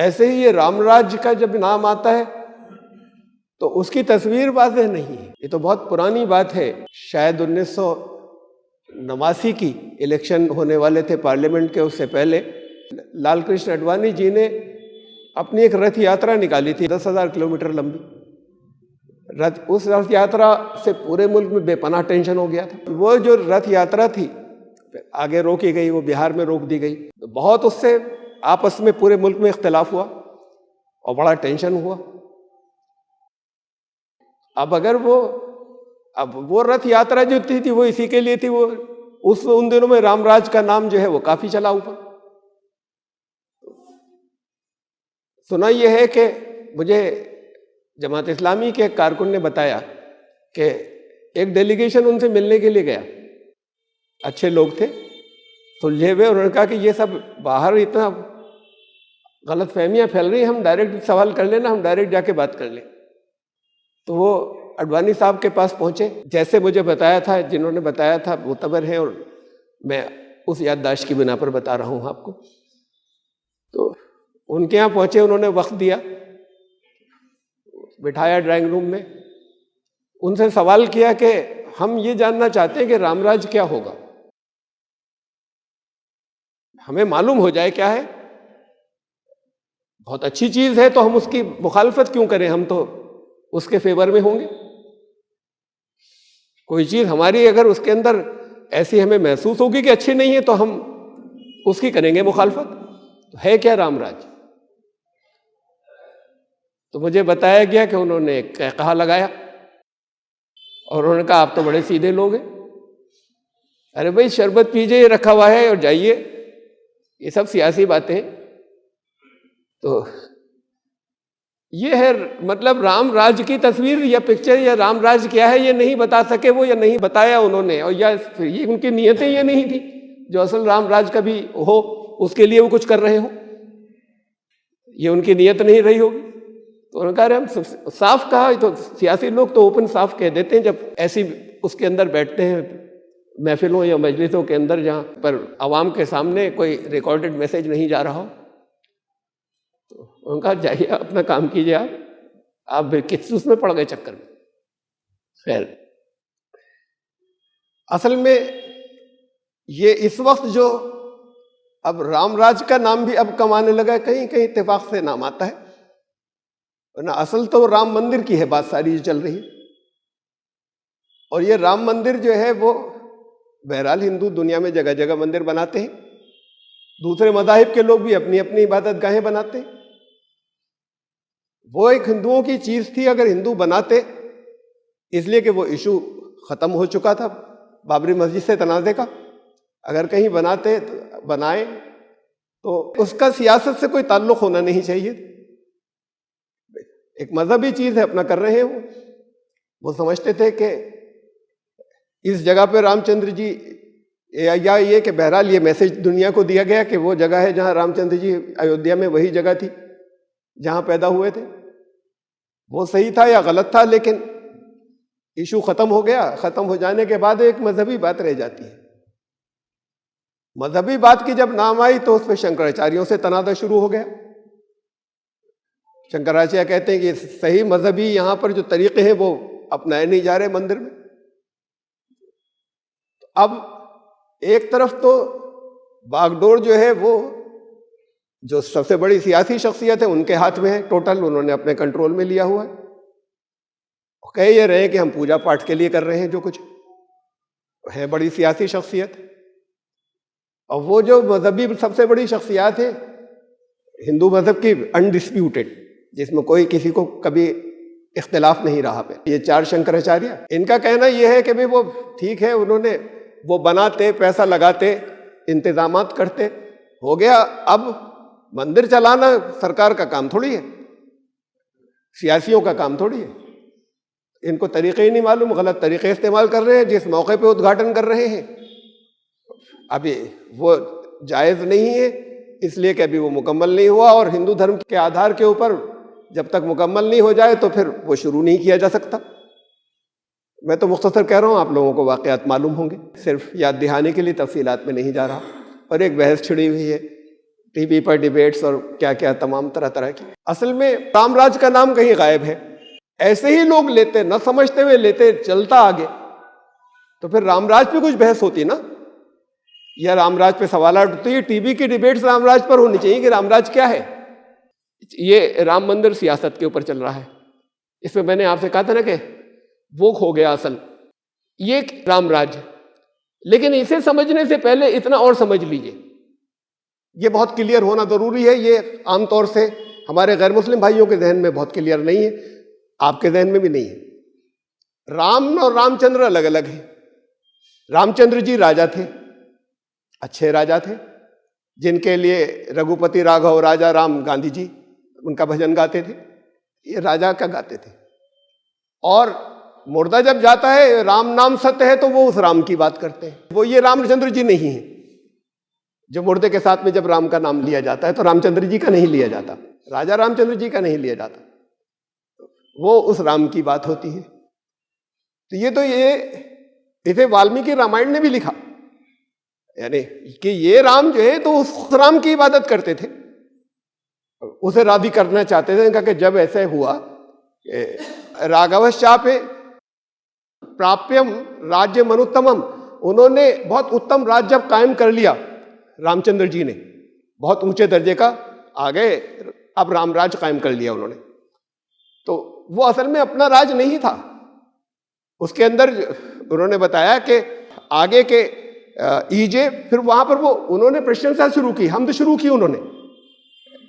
ऐसे ही ये रामराज का जब नाम आता है तो उसकी तस्वीर वाज़ेह नहीं है। ये तो बहुत पुरानी बात है, शायद 1989 की इलेक्शन होने वाले थे पार्लियामेंट के, उससे पहले लाल कृष्ण आडवाणी जी ने अपनी एक रथ यात्रा निकाली थी 10,000 किलोमीटर लंबी। उस रथ यात्रा से पूरे मुल्क में बेपनाह टेंशन हो गया था। वो जो रथ यात्रा थी आगे रोकी गई, वो बिहार में रोक दी गई, तो बहुत उससे आपस में पूरे मुल्क में इख्तिलाफ हुआ और बड़ा टेंशन हुआ। अब वो रथ यात्रा जो थी वो इसी के लिए थी। वो उन दिनों में रामराज का नाम जो है वो काफी चला ऊपर। सुना यह है कि मुझे जमात इस्लामी के एक कारकुन ने बताया कि एक डेलीगेशन उनसे मिलने के लिए गया, अच्छे लोग थे, सुलझे हुए। उन्होंने कहा कि ये सब बाहर इतना गलत फहमियाँ फैल रही हैं, हम डायरेक्ट सवाल कर लेना, हम डायरेक्ट जाके बात कर लें। तो वो आडवाणी साहब के पास पहुंचे, जैसे मुझे बताया था, जिन्होंने बताया था मुतबर हैं, और मैं उस याददाश्त की बिना पर बता रहा हूँ आपको। तो उनके यहाँ पहुंचे, उन्होंने वक्त दिया, बिठाया ड्राइंग रूम में, उनसे सवाल किया कि हम ये जानना चाहते हैं कि रामराज क्या होगा, हमें मालूम हो जाए क्या है। बहुत अच्छी चीज है तो हम उसकी मुखालफत क्यों करें, हम तो उसके फेवर में होंगे। कोई चीज हमारी अगर उसके अंदर ऐसी हमें महसूस होगी कि अच्छी नहीं है तो हम उसकी करेंगे मुखालफत। तो है क्या रामराज? तो मुझे बताया गया कि उन्होंने एक कहा लगाया और उन्होंने कहा आप तो बड़े सीधे लोग हैं, अरे भाई शरबत पीजिए, रखा हुआ है और जाइए, ये सब सियासी बातें। तो ये है मतलब रामराज की तस्वीर या पिक्चर, या रामराज क्या है ये नहीं बता सके वो, या नहीं बताया उन्होंने, और या ये उनकी नीयतें ये नहीं थी जो असल रामराज का भी हो उसके लिए वो कुछ कर रहे हो, ये उनकी नीयत नहीं रही होगी। तो उन्होंने कहा हम साफ कहा, तो सियासी लोग तो ओपन साफ कह देते हैं जब ऐसी उसके अंदर बैठते हैं महफिलों या मजलिसों के अंदर जहाँ पर आवाम के सामने कोई रिकॉर्डेड मैसेज नहीं जा रहा हो। तो उनका जाइए अपना काम कीजिए, आप किस उसमें पड़ गए चक्कर में। खैर असल में ये इस वक्त जो अब रामराज का नाम भी अब कमाने लगा है, कहीं कहीं इत्तेफाक से नाम आता है, वरना असल तो राम मंदिर की है बात सारी जो चल रही है। और ये राम मंदिर जो है वो बहरहाल हिंदू दुनिया में जगह जगह मंदिर बनाते हैं, दूसरे मज़ाहिब के लोग भी अपनी अपनी इबादत गाहें बनाते हैं। वो एक हिंदुओं की चीज थी, अगर हिंदू बनाते, इसलिए कि वो इशू खत्म हो चुका था बाबरी मस्जिद से तनाज़े का, अगर कहीं बनाते तो बनाए तो उसका सियासत से कोई ताल्लुक होना नहीं चाहिए। एक मजहबी चीज है, अपना कर रहे हैं। वो समझते थे कि इस जगह पे रामचंद्र जी, या ये कि बहरहाल ये मैसेज दुनिया को दिया गया कि वो जगह है जहां रामचंद्र जी अयोध्या में वही जगह थी जहां पैदा हुए थे। वो सही था या गलत था, लेकिन इशू खत्म हो गया। खत्म हो जाने के बाद एक मजहबी बात रह जाती है। मजहबी बात की जब नाम आई तो उस पर शंकराचार्यों से तनाज़ा शुरू हो गया। शंकराचार्य कहते हैं कि सही मजहबी यहां पर जो तरीके हैं वो अपनाए नहीं जा रहे मंदिर में। अब एक तरफ तो बागडोर जो है वो जो सबसे बड़ी सियासी शख्सियत है उनके हाथ में है, टोटल उन्होंने अपने कंट्रोल में लिया हुआ है। कह ये रहे कि हम पूजा पाठ के लिए कर रहे हैं, जो कुछ है बड़ी सियासी शख्सियत। और वो जो मजहबी सबसे बड़ी शख्सियत है हिंदू मजहब की अनडिस्प्यूटेड, जिसमें कोई किसी को कभी इख्तिलाफ नहीं रहा पे, ये चार शंकराचार्य, इनका कहना यह है कि भाई वो ठीक है, उन्होंने वो बनाते, पैसा लगाते, इंतजामात करते, हो गया। अब मंदिर चलाना सरकार का काम थोड़ी है, सियासियों का काम थोड़ी है। इनको तरीके ही नहीं मालूम, गलत तरीके इस्तेमाल कर रहे हैं। जिस मौके पे उद्घाटन कर रहे हैं अभी वो जायज़ नहीं है, इसलिए कि अभी वो मुकम्मल नहीं हुआ, और हिंदू धर्म के आधार के ऊपर जब तक मुकम्मल नहीं हो जाए तो फिर वो शुरू नहीं किया जा सकता। मैं तो मुख्तसर कह रहा हूँ, आप लोगों को वाक़यात मालूम होंगे, सिर्फ याद दिहाने के लिए तफसीलात में नहीं जा रहा। और एक बहस छिड़ी हुई है टीवी पर डिबेट्स और क्या क्या तमाम तरह तरह की। असल में रामराज का नाम कहीं गायब है, ऐसे ही लोग लेते, न समझते हुए लेते, चलता आगे। तो फिर रामराज पे कुछ बहस होती ना, या रामराज पे सवाल उठते, ये टीवी की डिबेट्स रामराज पर होनी चाहिए कि रामराज क्या है। ये राम मंदिर सियासत के ऊपर चल रहा है। इसमें मैंने आपसे कहा था ना कि वो खो गया असल, ये रामराज। लेकिन इसे समझने से पहले इतना और समझ लीजिए, ये बहुत क्लियर होना जरूरी है। ये आमतौर से हमारे गैर मुस्लिम भाइयों के जहन में बहुत क्लियर नहीं है, आपके जहन में भी नहीं है। राम और रामचंद्र अलग अलग हैं। रामचंद्र जी राजा थे, अच्छे राजा थे, जिनके लिए रघुपति राघव राजा राम गांधी जी उनका भजन गाते थे। ये राजा का गाते थे। और मुर्दा जब जाता है, राम नाम सत्य है, तो वो उस राम की बात करते हैं। वो ये रामचंद्र जी नहीं है। जो मुर्दे के साथ में जब राम का नाम लिया जाता है तो रामचंद्र जी का नहीं लिया जाता, राजा रामचंद्र जी का नहीं लिया जाता, वो उस राम की बात होती है। तो ये इसे वाल्मीकि रामायण ने भी लिखा, यानी कि ये राम जो है तो उस राम की इबादत करते थे, उसे राधी करना चाहते थे। कि जब ऐसे हुआ राघवश्चापे प्राप्यम राज्य मनुत्तमम, उन्होंने बहुत उत्तम राज्य जब कायम कर लिया, रामचंद्र जी ने बहुत ऊंचे दर्जे का आ गए, अब रामराज कायम कर लिया उन्होंने। तो वो असल में अपना राज नहीं था, उसके अंदर उन्होंने बताया कि आगे के ईजे, फिर वहां पर वो उन्होंने प्रशंसा शुरू की, हमद शुरू की उन्होंने।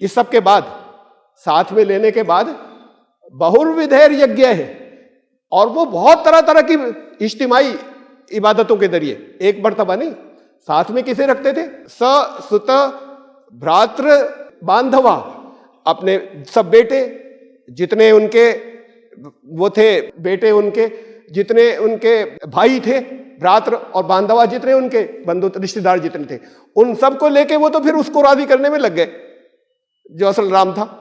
इस सब के बाद साथ में लेने के बाद बहुर्विधेर यज्ञ है, और वो बहुत तरह तरह की इज्तिमाई इबादतों के जरिए, एक मर्तबा नहीं, साथ में किसे रखते थे, स सुत भ्रातृ बांधवा, अपने सब बेटे जितने उनके वो थे, बेटे उनके जितने उनके भाई थे, भ्रातृ और बांधवा जितने उनके बंधु रिश्तेदार जितने थे, उन सबको लेके वो तो फिर उसको राजी करने में लग गए, जो असल राम था।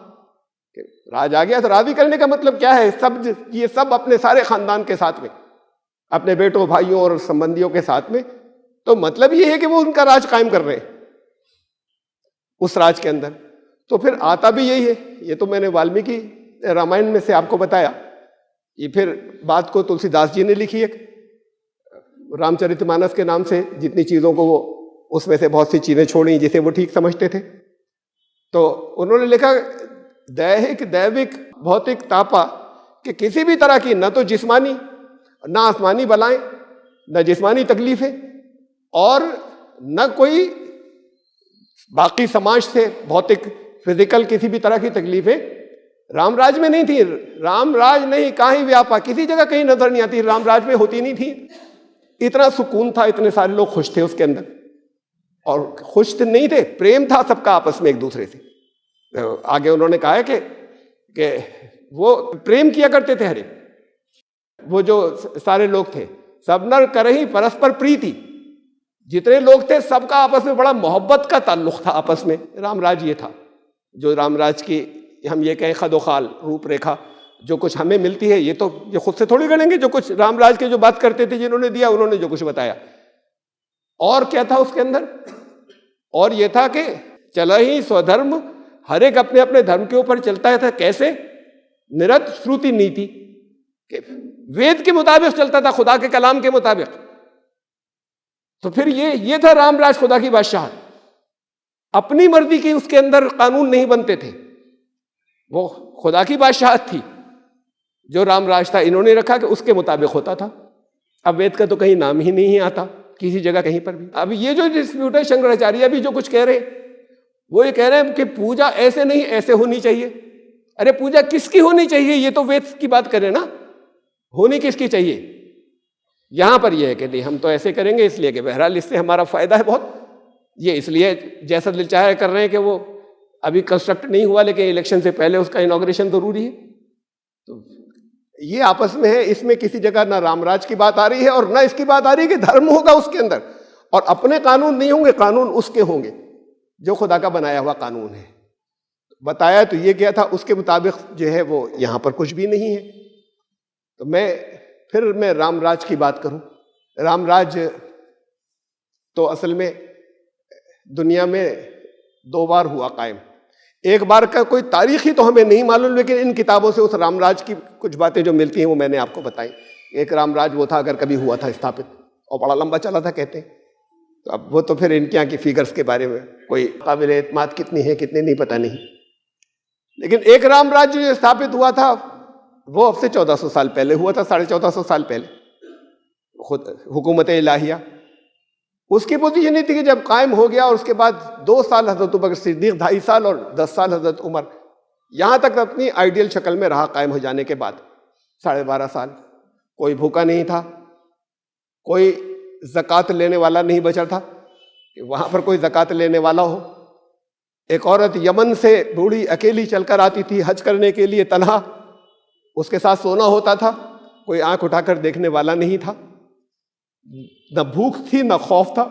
राज आ गया तो राजी करने का मतलब क्या है, सब ये सब अपने सारे खानदान के साथ में, अपने बेटों भाइयों और संबंधियों के साथ में, तो मतलब ये है कि वो उनका राज कायम कर रहे हैं उस राज के अंदर। तो फिर आता भी यही है, ये तो मैंने वाल्मीकि रामायण में से आपको बताया। ये फिर बात को तुलसीदास जी ने लिखी है, रामचरितमानस के नाम से जितनी चीजों को वो, उसमें से बहुत सी चीजें छोड़ी जिसे वो ठीक समझते थे। तो उन्होंने लिखा, दैहिक दैविक भौतिक तापा, कि किसी भी तरह की न तो जिस्मानी ना आसमानी बलाएं, न जिस्मानी तकलीफें, और न कोई बाकी समाज से भौतिक फिजिकल किसी भी तरह की तकलीफें रामराज में नहीं थी। रामराज नहीं, कहीं व्यापा, किसी जगह कहीं नजर नहीं आती, रामराज में होती नहीं थी। इतना सुकून था, इतने सारे लोग खुश थे उसके अंदर, और खुश तो नहीं थे, प्रेम था सबका आपस में एक दूसरे से। आगे उन्होंने कहा है कि वो प्रेम किया करते थे हरे, वो जो सारे लोग थे, सब नर करही परस्पर प्रीति, जितने लोग थे सबका आपस में बड़ा मोहब्बत का ताल्लुक था आपस में। रामराज ये था जो रामराज की, हम ये कहें खदोखाल रूपरेखा जो कुछ हमें मिलती है, ये तो ये खुद से थोड़ी गढ़ेंगे, जो कुछ रामराज के जो बात करते थे, जिन्होंने दिया, उन्होंने जो कुछ बताया। और क्या था उसके अंदर, और ये था कि चला ही स्वधर्म, हर एक अपने अपने धर्म के ऊपर चलता था। कैसे, निरत श्रुति नीति, वेद के मुताबिक चलता था, खुदा के कलाम के मुताबिक। तो फिर ये था रामराज, खुदा की बादशाह। अपनी मर्जी की उसके अंदर कानून नहीं बनते थे, वो खुदा की बादशाह थी। जो रामराज था इन्होंने रखा कि उसके मुताबिक होता था। अब वेद का तो कहीं नाम ही नहीं आता किसी जगह कहीं पर भी। अब ये जो डिस्प्यूट है, शंकराचार्य भी जो कुछ कह रहे हैं, वो ये कह रहे हैं कि पूजा ऐसे नहीं ऐसे होनी चाहिए। अरे पूजा किसकी होनी चाहिए, ये तो वेद की बात करें ना, होनी किसकी चाहिए। यहां पर यह है कि नहीं, हम तो ऐसे करेंगे इसलिए कि बहरहाल इससे हमारा फायदा है बहुत, ये इसलिए जैसा दिल चाहे कर रहे हैं कि वो अभी कंस्ट्रक्ट नहीं हुआ, लेकिन इलेक्शन से पहले उसका इनॉग्रेशन जरूरी है। तो ये आपस में है, इसमें किसी जगह ना रामराज की बात आ रही है और ना इसकी बात आ रही है कि धर्म होगा उसके अंदर, और अपने कानून नहीं होंगे, कानून उसके होंगे जो खुदा का बनाया हुआ कानून है। बताया तो ये क्या था, उसके मुताबिक जो है वो यहां पर कुछ भी नहीं है। तो मैं रामराज की बात करूं। रामराज तो असल में दुनिया में 2 बार हुआ कायम। एक बार का कोई तारीख ही तो हमें नहीं मालूम, लेकिन इन किताबों से उस रामराज की कुछ बातें जो मिलती हैं वो मैंने आपको बताई। एक रामराज वो था अगर कभी हुआ था स्थापित, और बड़ा लंबा चला था कहते हैं। तो अब वो तो फिर इनके यहाँ की फिगर्स के बारे में कोई काबिल एतमाद कितनी है कितनी नहीं पता नहीं, लेकिन एक रामराज जो स्थापित हुआ था वो अब से 1400 साल पहले हुआ था, 1450 साल पहले, खुद हुकूमत इलाहिया। उसकी पोजीशन ये थी कि जब कायम हो गया और उसके बाद 2 साल हजरत अबू बकर सिद्दीक, 2.5 साल और 10 साल हजरत उमर, यहां तक अपनी आइडियल शक्ल में रहा। कायम हो जाने के बाद 12.5 साल कोई भूखा नहीं था, कोई ज़कात लेने वाला नहीं बचा था कि वहां पर कोई ज़कात लेने वाला हो। एक औरत यमन से बूढ़ी अकेली चलकर आती थी हज करने के लिए तन्हा, उसके साथ सोना होता था, कोई आंख उठाकर देखने वाला नहीं था। न भूख थी न खौफ था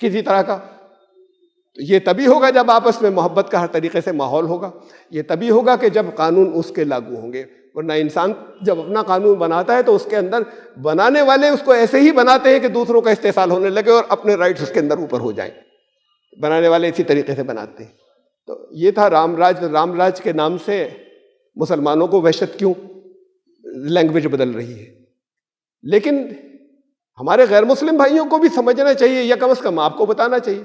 किसी तरह का। तो ये तभी होगा जब आपस में मोहब्बत का हर तरीके से माहौल होगा। ये तभी होगा कि जब कानून उसके लागू होंगे। वरना इंसान जब अपना कानून बनाता है तो उसके अंदर बनाने वाले उसको ऐसे ही बनाते हैं कि दूसरों का इस्तेसाल होने लगे और अपने राइट्स उसके अंदर ऊपर हो जाएं। बनाने वाले इसी तरीके से बनाते हैं। तो ये था रामराज। रामराज के नाम से मुसलमानों को वहशत क्यों, लैंग्वेज बदल रही है। लेकिन हमारे गैर मुस्लिम भाइयों को भी समझना चाहिए, या कम से कम आपको बताना चाहिए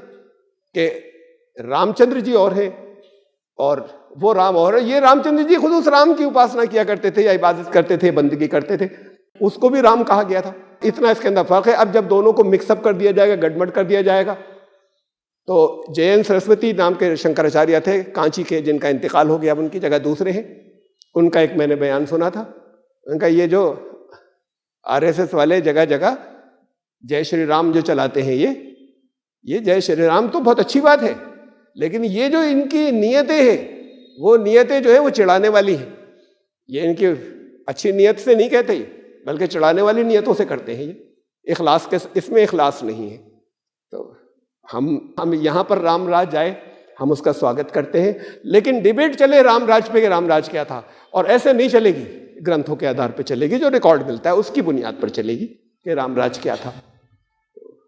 कि रामचंद्र जी और हैं और वो राम और है। ये रामचंद्र जी खुद उस राम की उपासना किया करते थे या इबादत करते थे, बंदगी करते थे, उसको भी राम कहा गया था। इतना इसके अंदर फर्क है। अब जब दोनों को मिक्सअप कर दिया जाएगा, गड़बड़ कर दिया जाएगा, तो जयन सरस्वती नाम के शंकराचार्य थे कांची के, जिनका इंतकाल हो गया, अब उनकी जगह दूसरे हैं। उनका एक मैंने बयान सुना था। उनका ये जो RSS वाले जगह जगह जय श्री राम जो चलाते हैं, ये जय श्री राम तो बहुत अच्छी बात है, लेकिन ये जो इनकी नियतें हैं वो नियतें जो है वो चिढ़ाने वाली हैं। ये इनकी अच्छी नियत से नहीं कहते, बल्कि चिढ़ाने वाली नियतों से करते हैं। ये इखलास के, इसमें इखलास नहीं है। तो हम यहाँ पर रामराज आए, हम उसका स्वागत करते हैं, लेकिन डिबेट चले रामराज पे कि रामराज क्या था, और ऐसे नहीं चलेगी, ग्रंथों के आधार पर चलेगी, जो रिकॉर्ड मिलता है उसकी बुनियाद पर चलेगी कि रामराज क्या था।